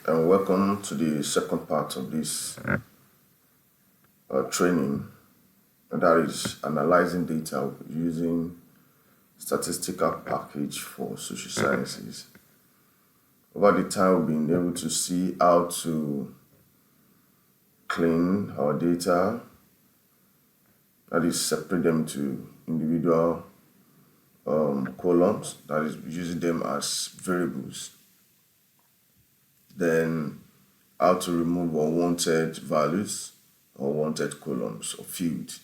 and welcome to the second part of this training, and that is analyzing data using statistical package for social sciences. Over the time, we've been able to see how to clean our data, that is separate them to individual columns, that is using them as variables. Then how to remove unwanted values or wanted columns or fields.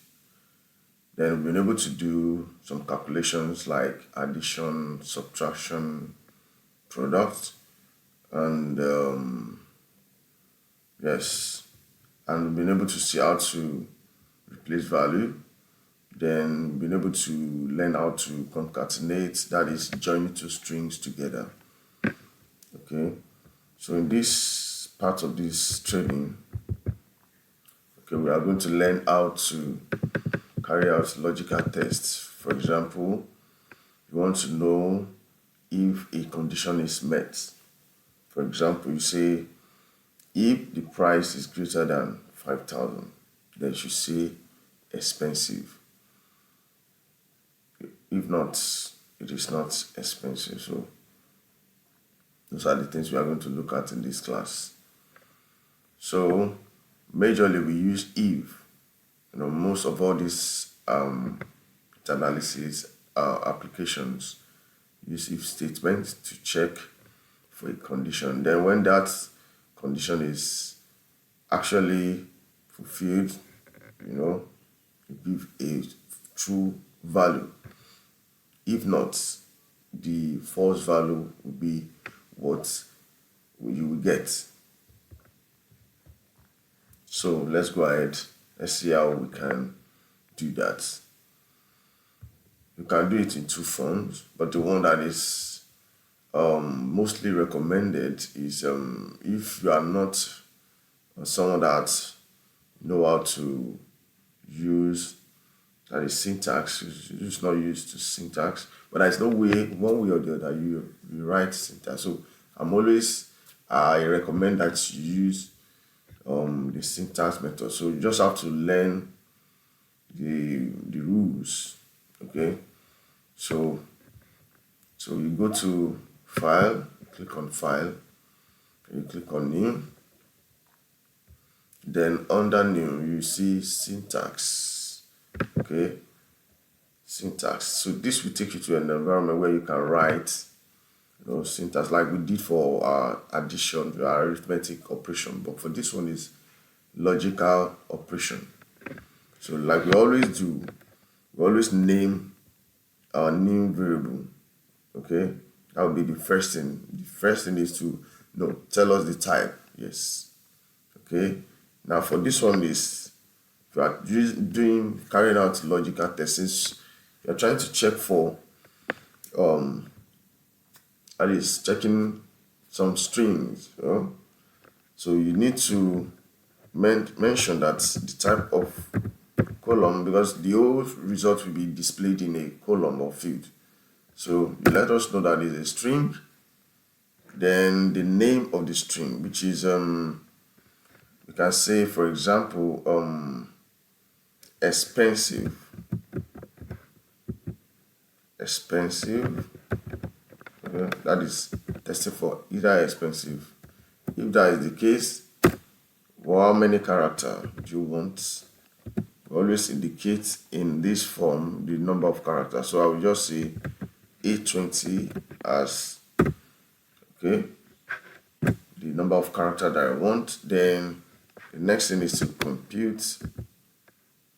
Then we've been able to do some calculations like addition, subtraction, product, and and we've been able to see how to replace value. Then we've been able to learn how to concatenate, that is join two strings together. Okay, so in this part of this training, we are going to learn how to carry out logical tests. For example, you want to know if a condition is met. For example, you say if the price is greater than 5,000, then you should say expensive. If not, it is not expensive. So those are the things we are going to look at in this class. So majorly we use if. Most of all these analysis applications use if statements to check for a condition. Then when that condition is actually fulfilled, you give a true value. If not, the false value will be what you will get. So let's go ahead. Let's see how we can do that. You can do it in two forms, but the one that is mostly recommended is if you are not someone that know how to use, that is syntax, you're just not used to syntax, but there's no way, one way or the other, you write syntax. So I recommend that you use the syntax method. So you just have to learn the rules. Okay, so you go to file, click on file, you click on new, then under new you see syntax. Okay, syntax. So this will take you to an environment where you can write syntax like we did for our addition, our arithmetic operation, but for this one is logical operation. So like we always do, we always name our new variable. Okay, that will be the first thing. The first thing is to tell us the type. Yes. Okay, now for this one is, if you are carrying out logical tests, since you're trying to check for that is checking some strings. So you need to mention that the type of column, because the whole result will be displayed in a column or field. So you let us know that is a string, then the name of the string, which is we can say, for example, expensive. That is testing for either expensive. If that is the case, how many characters do you want? We always indicate in this form the number of characters. So I will just say 820 as the number of characters that I want. Then the next thing is to compute.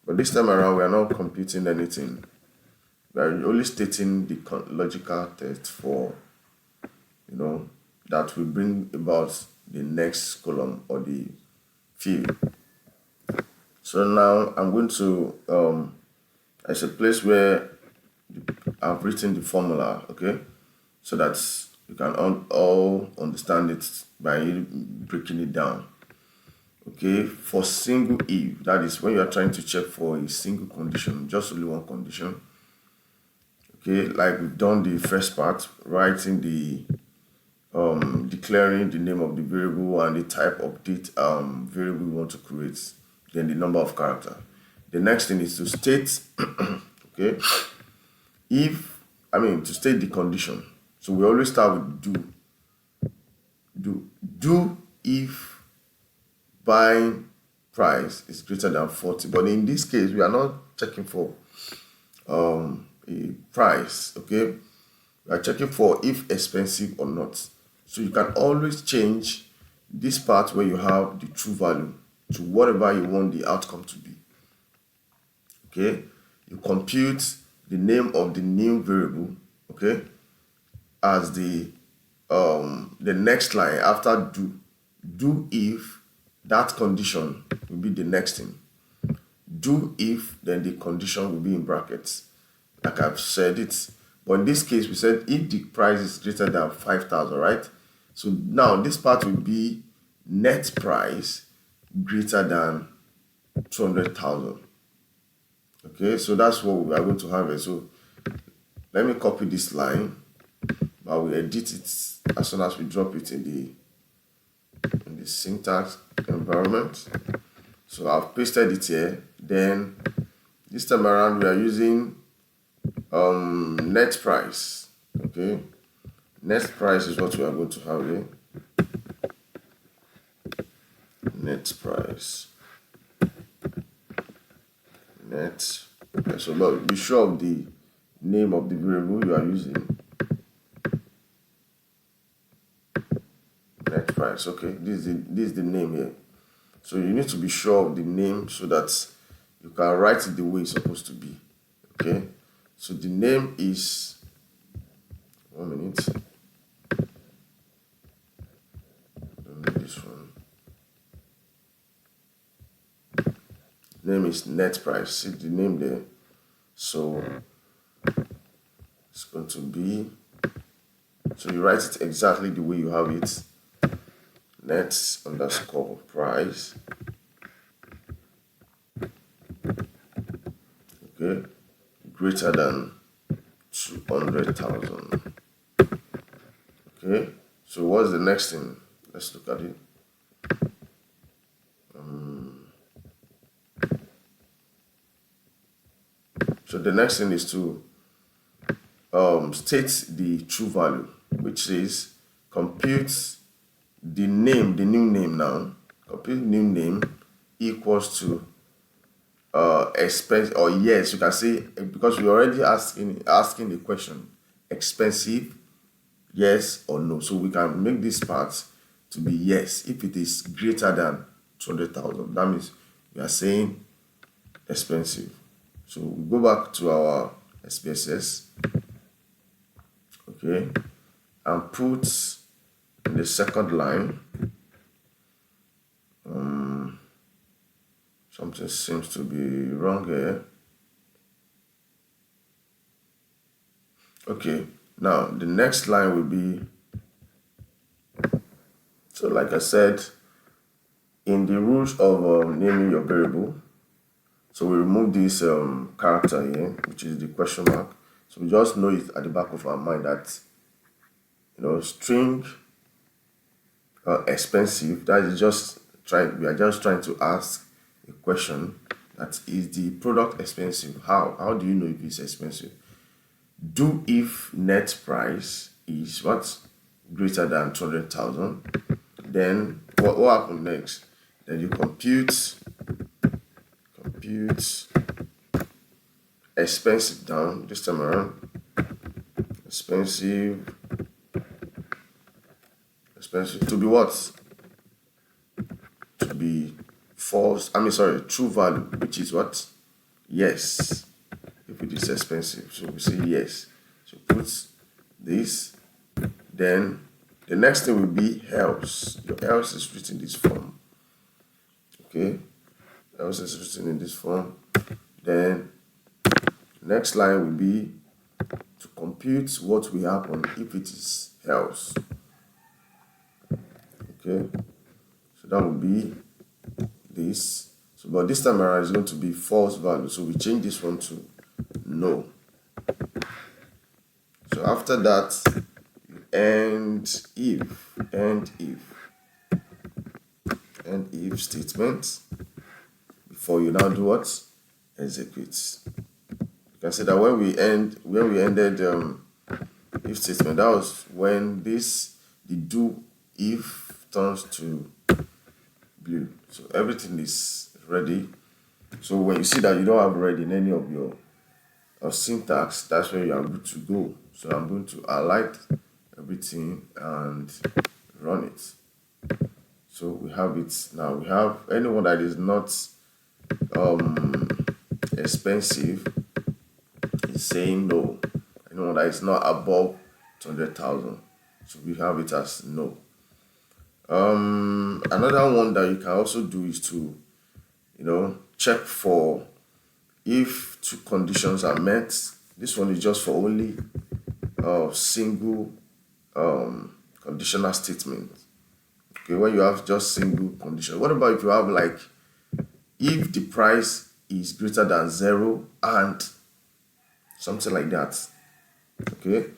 But this time around, we are not computing anything. We are only stating the logical test for that will bring about the next column or the field. So now I'm going to there's a place where I've written the formula, okay, so that you can all understand it by breaking it down. Okay, for single if, that is when you are trying to check for a single condition, just only one condition. Okay, like we've done the first part, writing the declaring the name of the variable and the type of variable we want to create, then the number of character. The next thing is to state okay, to state the condition. So we always start with do if buying price is greater than 40. But in this case, we are not checking for a price, okay? We are checking for if expensive or not. So you can always change this part where you have the true value to whatever you want the outcome to be. Okay, you compute the name of the new variable, okay, as the next line after do if that condition will be the next thing. Do if, then the condition will be in brackets, like I've said it. But in this case, we said if the price is greater than 5,000, right? So now this part will be net price greater than 200,000. Okay, so that's what we are going to have. So let me copy this line. I will edit it as soon as we drop it in the syntax environment. So I've pasted it here. Then this time around we are using net price. Okay, net price is what we are going to have here. Net price. Net. Okay, so but be sure of the name of the variable you are using. Net price. Okay, this is the name here. So you need to be sure of the name so that you can write it the way it's supposed to be. Okay, so the name is 1 minute. Don't need this one. Name is net price. See the name there. So it's going to be, so you write it exactly the way you have it. Net underscore price. Okay, greater than 200,000. Okay, so what's the next thing? Let's look at it. So the next thing is to state the true value, which is compute the name, the new name now. Compute new name equals to expense, or yes, you can say, because we're already asking the question, expensive, yes or no. So we can make this part to be yes if it is greater than 200,000. That means we are saying expensive. So we go back to our SPSS, okay, and put in the second line, something seems to be wrong here. Okay, now the next line will be, so like I said, in the rules of naming your variable, so we remove this character here, which is the question mark. So we just know it at the back of our mind that, string expensive, that is just we are just trying to ask a question, that is the product expensive. How do you know if it's expensive? Do if net price is what? Greater than 200,000. Then what happens next? Then you compute expensive down this time around. Expensive to be what? To be false. True value, which is what? Yes. If it is expensive, so we say yes. So put this. Then the next thing will be else. Your else is written in this form. Okay. Else is written in this form. Then next line will be to compute what will happen if it is else. Okay, so that will be this. So but this time around is going to be false value, so we change this one to no. So after that, you and if statement before you now do what? Execute. You can see that when we ended if statement, that was when the do if turns to blue. So everything is ready. So when you see that you don't have ready in any of your syntax, that's where you are good to go. So I'm going to highlight everything and run it. So we have it now. We have anyone that is not expensive is saying no. Anyone that is not above 200,000. So we have it as no. Another one that you can also do is to, check for if two conditions are met. This one is just for only single conditional statement. Okay, when you have just single condition. What about if you have like if the price is greater than 0 and something like that? Okay,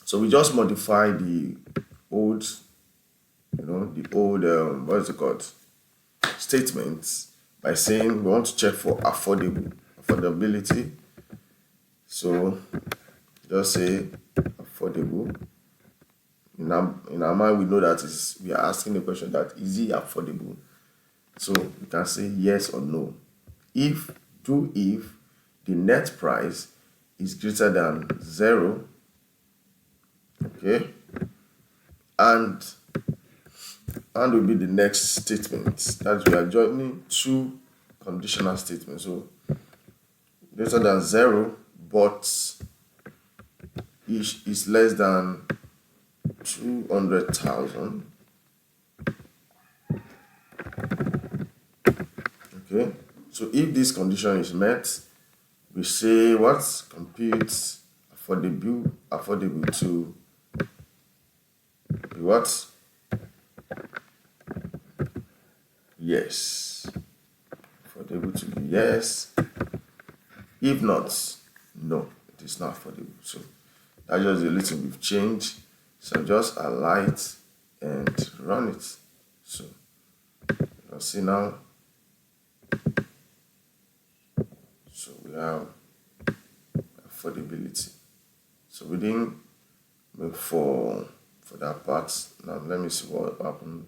so we just modify the old, what is it called, statements by saying we want to check for affordability. So just say affordable. In our mind, we know that we are asking the question that is it affordable? So we can say yes or no. If the net price is greater than 0, okay, and will be the next statement. That we are joining two conditional statements. So greater than 0, but is less than 200,000. Okay. So if this condition is met, we say what? Compute affordable to be what? Yes. Affordable to be yes. If not, no, it is not affordable. So that's just a little bit change. So just highlight and run it. So you see now. So we have affordability. So we didn't make for that part. Now let me see what happened.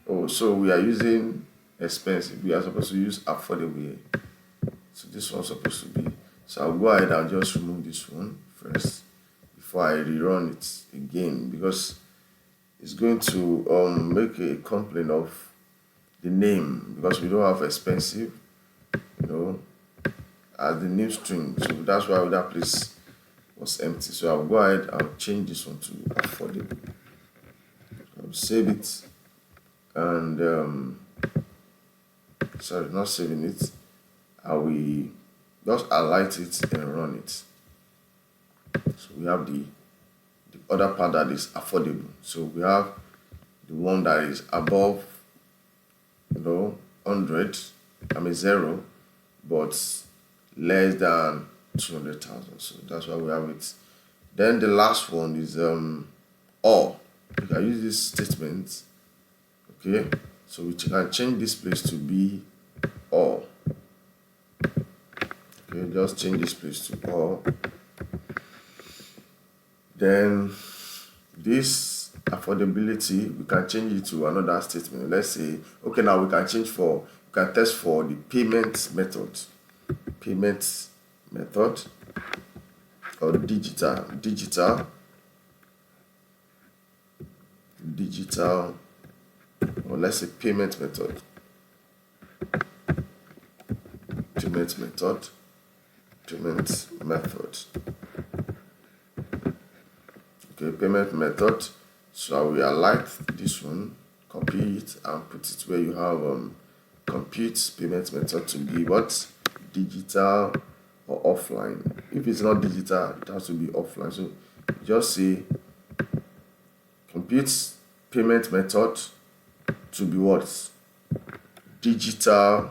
Oh, so we are using expensive. We are supposed to use affordable here. So this one's supposed to be. So I'll go ahead and just remove this one first before I rerun it again, because it's going to make a complaint of the name, because we don't have expensive, as the new string. So that's why that place was empty. So I'll go ahead and change this one to affordable. I'll save it and sorry, not saving it. I will just highlight it and run it. So we have the other part that is affordable. So we have the one that is above 100, 0, but less than 200,000. So that's why we have it. Then the last one is or. You can use this statement. Okay, so we can change this place to be or. Okay, just change this place to or. Then this affordability, we can change it to another statement. Let's say, okay, now we can test for the payment method or digital, or let's say payment method. Okay, payment method. So I will highlight this one, copy it, and put it where you have compute payment method to be what? Digital or offline. If it's not digital, it has to be offline. So just say compute payment method to be what? Digital,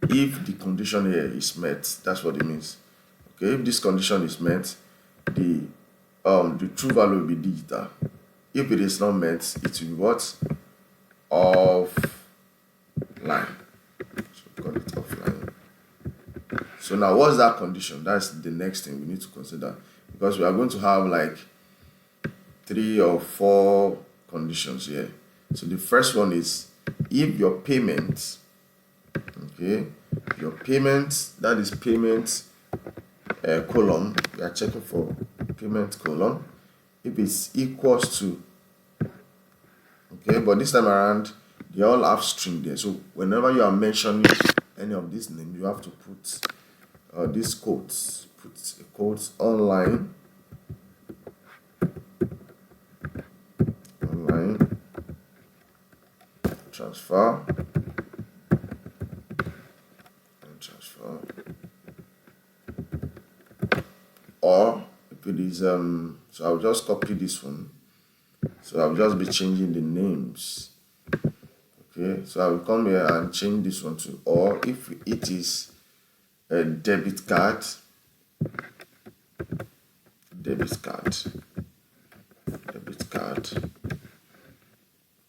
if the condition here is met. That's what it means. Okay, if this condition is met, the true value will be digital. If it is not met, it will be what? Offline. So we call it offline. So now what's that condition? That's the next thing we need to consider, because we are going to have like 3 or 4 conditions here. So the first one is if your payment, okay, your payment, that is payment column, we are checking for payment column, if it's equals to, okay, but this time around they all have string there. So whenever you are mentioning any of these names, you have to put these quotes, put quotes online transfer and transfer, or if it is so I'll just copy this one, so I'll just be changing the names. Okay, so I will come here and change this one to, or if it is a debit card,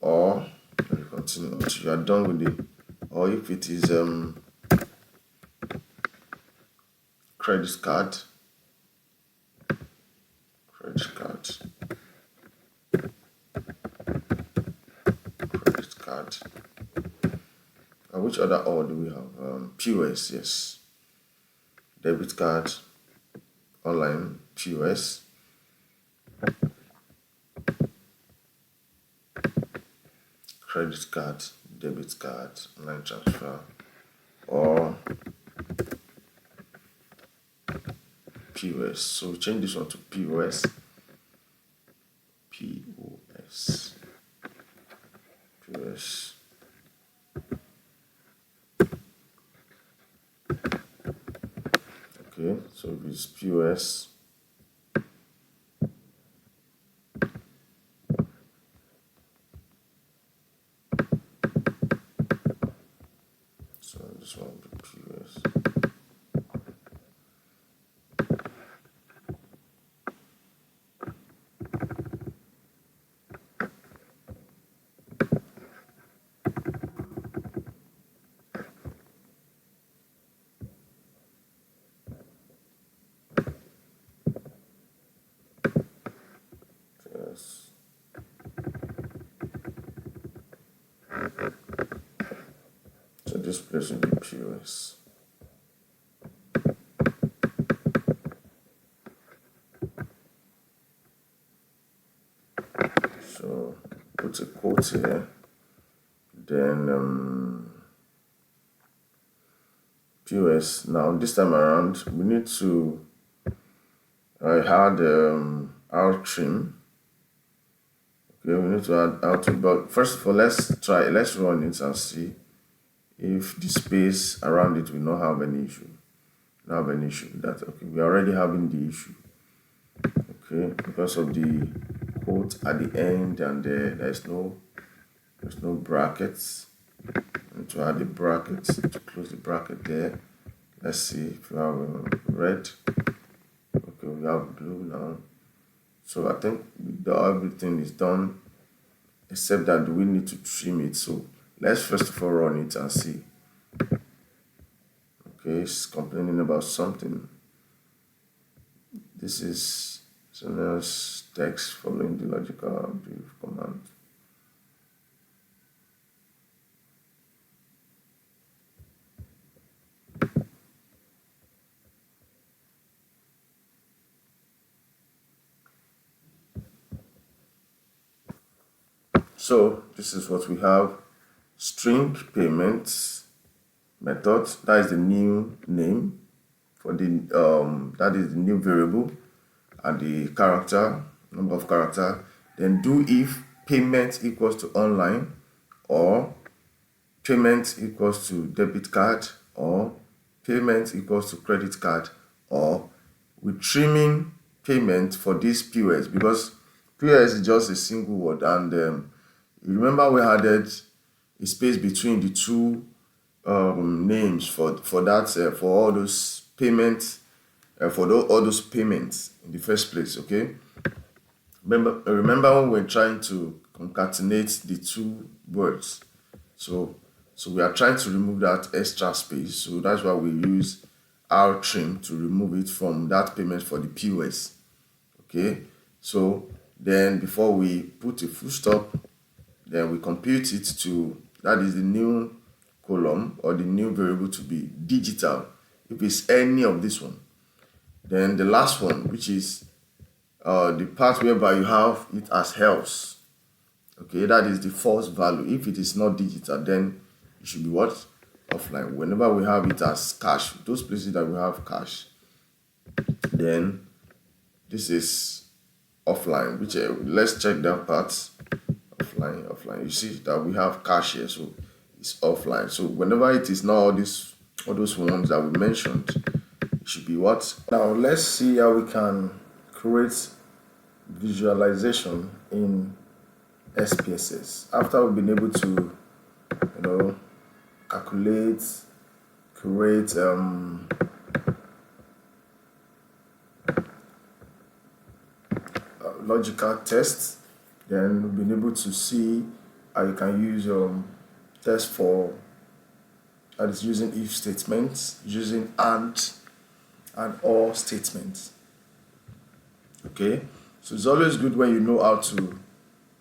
or let me continue until you are done with it, or if it is credit card, and which other or do we have? POS, yes, debit card, online, POS, credit card, debit card, online transfer, or POS. So we change this one to POS. Okay, so if it's POS, so this one will be POS. So this place will be POS. So put a quote here, then POS. Now this time around we need to add our trim. Okay, we need to add our trim, but first of all let's run it and see if the space around it will not have any issue. That okay, we're already having the issue, okay, because of the quote at the end, and there's no brackets. And to add the brackets, to close the bracket there, let's see if we have red. Okay, we have blue now. So I think everything is done except that we need to trim it. So let's first of all run it and see. Okay, it's complaining about something. This is Sona's text following the logical brief command. So this is what we have: string payments method, that is the new name for the that is the new variable, and the character, number of character. Then do if payment equals to online, or payment equals to debit card, or payment equals to credit card, or with trimming payment for this POS, because POS is just a single word, and you remember we added a space between the two names for that for all those payment for all those payments in the first place. Okay, remember when we're trying to concatenate the two words, so we are trying to remove that extra space, so that's why we use our trim to remove it from that payment for the POS. Okay, so then before we put a full stop, then we compute it to, that is the new column or the new variable to be digital if it's any of this one. Then the last one, which is the part whereby you have it as else. Okay, that is the false value. If it is not digital, then it should be what? Offline. Whenever we have it as cash, those places that we have cash, then this is offline. Which let's check that part. Offline. You see that we have cash here, so it's offline. So whenever it is not all those ones that we mentioned, it should be what? Now let's see how we can create visualization in SPSS after we've been able to, calculate, create logical tests. Then we've been able to see how you can use test for, that is using if statements, using and or statements. Okay, so it's always good when you know how to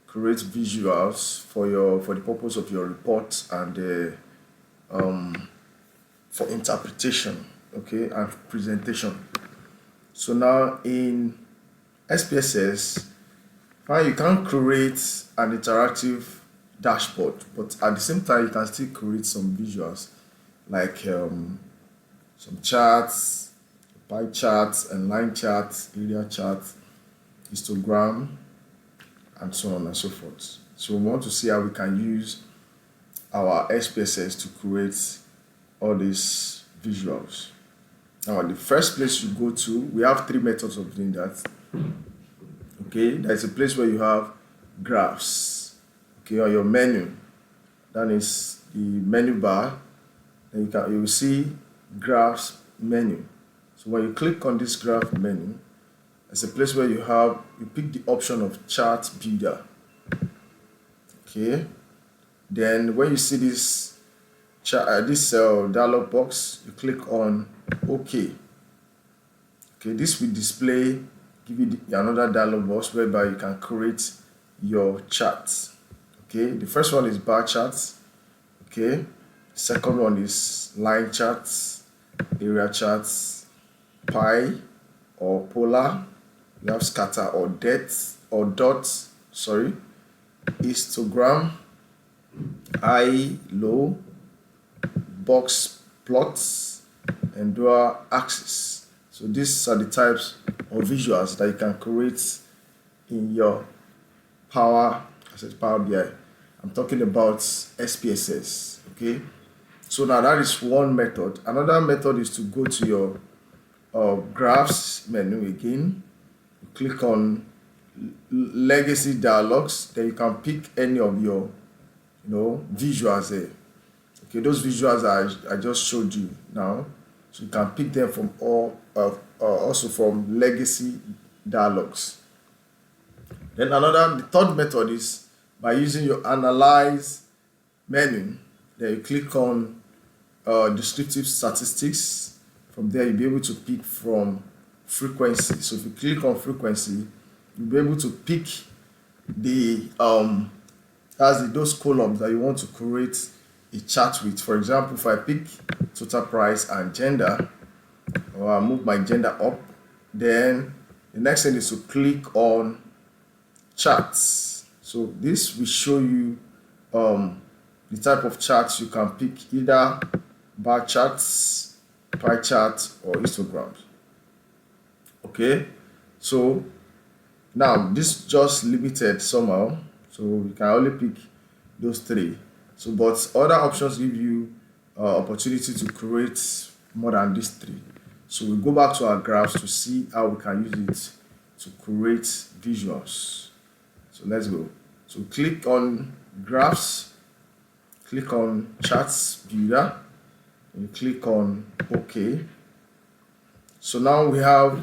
create visuals for the purpose of your report and for interpretation, okay, and presentation. So now in SPSS, you can create an interactive dashboard, but at the same time you can still create some visuals like some charts, pie charts and line charts, area charts, histogram, and so on and so forth. So we want to see how we can use our SPSS to create all these visuals. Now, the first place you go to, we have three methods of doing that. Okay, there's a place where you have graphs. Okay, on your menu, that is the menu bar. Then you will see graphs menu. So when you click on this graph menu, there's a place where you pick the option of chart builder. Okay, then when you see this dialog box, you click on OK. Okay, this will display, give you another dialog box whereby you can create your charts. Okay, the first one is bar charts. Okay, the second one is line charts, area charts, pie or polar. You have scatter or dots, histogram, high, low, box plots, and dual axis. So these are the types of visuals that you can create in your Power BI. I'm talking about SPSS. Okay, so now that is one method. Another method is to go to your graphs menu again. You click on legacy dialogs, then you can pick any of your visuals there. Okay, those visuals I just showed you now, so you can pick them from also from legacy dialogs. Then the third method is by using your analyze menu. Then you click on descriptive statistics. From there you'll be able to pick from frequency. So if you click on frequency, you'll be able to pick those columns that you want to create a chart with. For example, if I pick total price and gender, or I move my gender up, then the next thing is to click on charts. So this will show you the type of charts you can pick, either bar charts, pie charts, or histograms. Okay, so now this just limited somehow, so you can only pick those three. So but other options give you opportunity to create more than these three. So we go back to our graphs to see how we can use it to create visuals. So let's go. So click on graphs, click on charts builder, and you click on OK. So now we have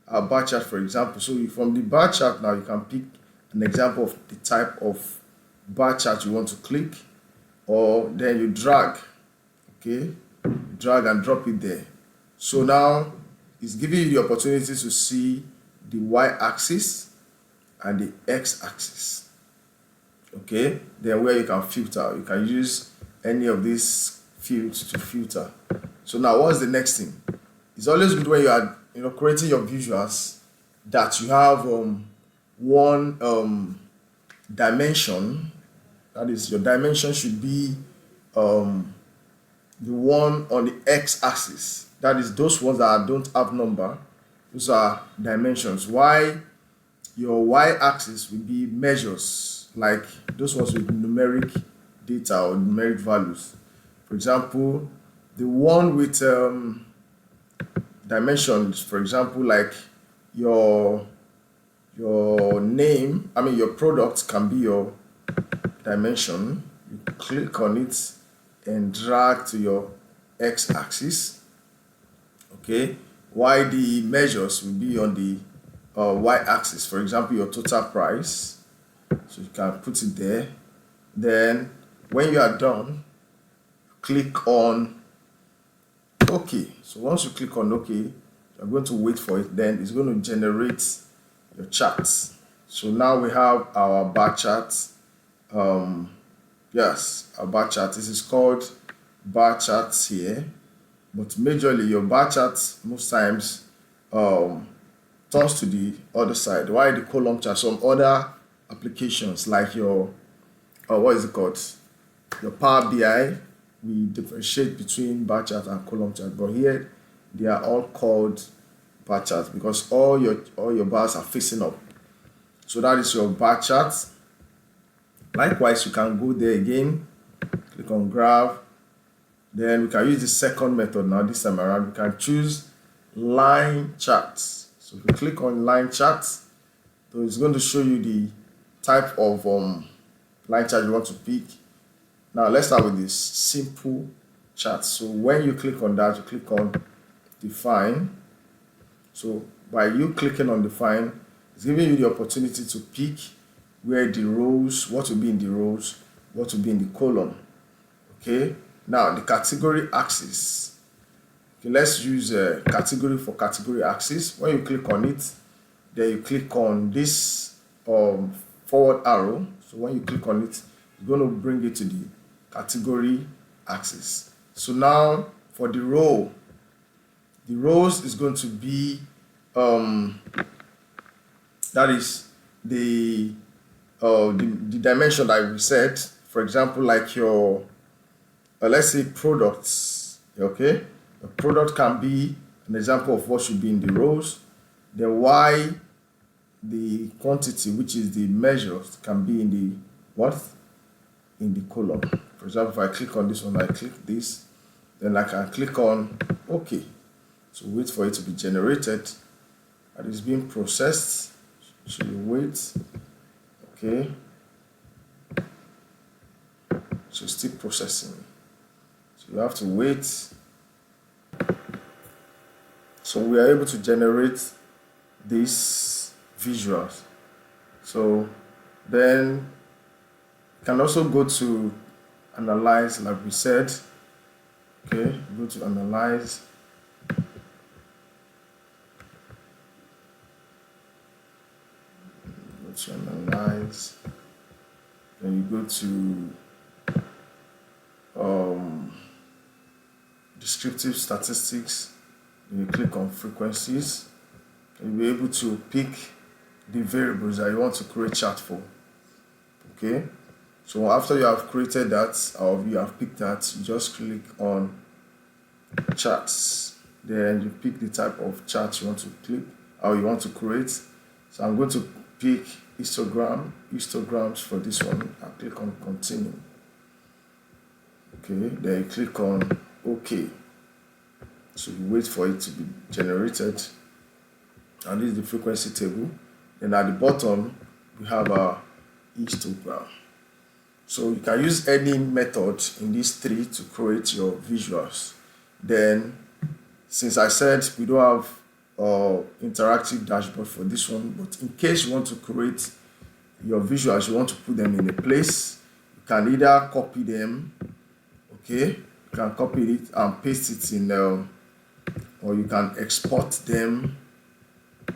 our bar chart, for example. So from the bar chart now, you can pick an example of the type of bar chart you want to click, or then you drag, okay, drag and drop it there. So now it's giving you the opportunity to see the y-axis and the x-axis, okay. Then where you can filter, you can use any of these fields to filter. So now what's the next thing? It's always good when you are creating your visuals that you have one dimension. That is, your dimension should be the one on the x-axis. That is, those ones that don't have number, those are dimensions. Why your y-axis will be measures, like those ones with numeric data or numeric values. For example, the one with dimensions, for example, like your name, your product can be your dimension. You click on it and drag to your x-axis, okay. Why the measures will be on the y-axis, for example, your total price. So you can put it there. Then when you are done, click on OK. So once you click on OK, you're going to wait for it. Then it's going to generate your charts. So now we have our bar chart. Yes, our bar chart. This is called bar charts here. But majorly your bar chart most times turns to the other side. Why the column chart? Some other applications like your what is it called? Your Power BI, we differentiate between bar chart and column chart, but here they are all called bar charts because all your bars are facing up. So that is your bar chart. Likewise, you can go there again, click on graph. Then we can use the second method now. This time around, we can choose line charts. So if you click on line charts, so it's going to show you the type of line chart you want to pick. Now let's start with this simple chart. So when you click on that, you click on define. So by you clicking on define, it's giving you the opportunity to pick where the rows, what will be in the rows, what will be in the column. Okay. Now the category axis. Okay, let's use a category for category axis. When you click on it, then you click on this forward arrow. So when you click on it, it's going to bring it to the category axis. So now for the row, the rows is going to be that is the dimension that we said. For example, like your let's say products, okay. A product can be an example of what should be in the rows. Then why the quantity, which is the measures, can be in the what? In the column. For example, if I click on this one, I click this, then I can click on OK. So wait for it to be generated. And it's being processed. So you wait. Okay. So it's still processing. So you have to wait. So we are able to generate these visuals. So then you can also go to analyze, like we said. Okay, go to analyze. Go to analyze. Then you go to descriptive statistics. Then you click on frequencies. And you'll be able to pick the variables that you want to create chart for. Okay, so after you have created that, or you have picked that, you just click on charts. Then you pick the type of chart you want to click or you want to create. So I'm going to pick histograms for this one. I'll click on continue. Okay, then you click on OK. So you wait for it to be generated. And this is the frequency table. Then at the bottom, we have our histogram. So you can use any method in these three to create your visuals. Then, since I said we don't have interactive dashboard for this one, but in case you want to create your visuals, you want to put them in a place, you can either copy them, okay, you can copy it and paste it in or you can export them,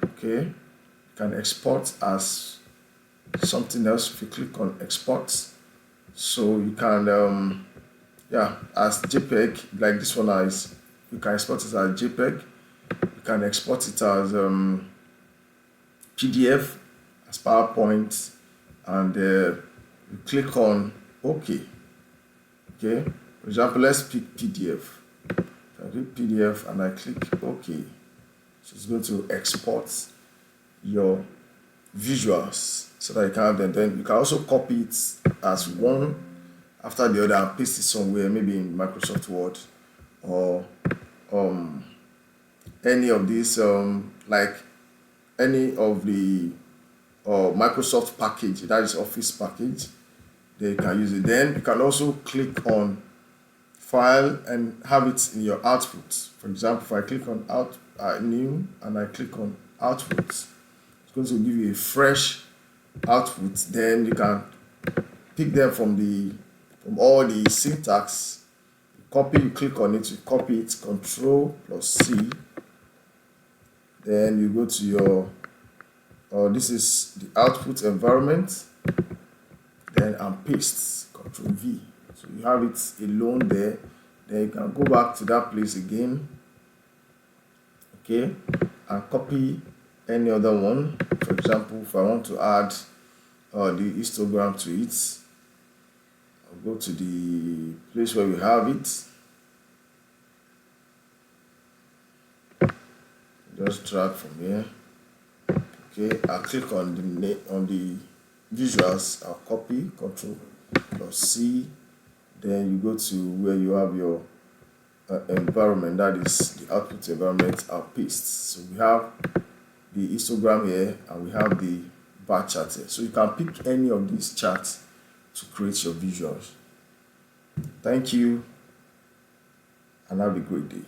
okay, you can export as something else if you click on export. So you can yeah, as JPEG, like this one is, you can export it as JPEG, you can export it as PDF, as PowerPoint, and you click on OK. Okay, for example, let's pick PDF. I click PDF and I click OK. So it's going to export your visuals so that you can have them. Then you can also copy it as one after the other and paste it somewhere, maybe in Microsoft Word or any of these like any of the Microsoft package, that is Office package, they can use it. Then you can also click on file and have it in your output. For example, if I click on new and I click on output, it's going to give you a fresh output. Then you can pick them from all the syntax. You click on it, you copy it, Control+C. Then you go to your this is the output environment, then and paste, Ctrl+V. So you have it alone there. Then you can go back to that place again, okay, and copy any other one. For example, if I want to add the histogram to it, I'll go to the place where we have it, just drag from here. Okay, I'll click on the visuals, I'll copy, Ctrl+C, then you go to where you have your environment, that is the output environment, I'll paste. So we have the histogram here and we have the bar chart here. So you can pick any of these charts to create your visuals. Thank you and have a great day.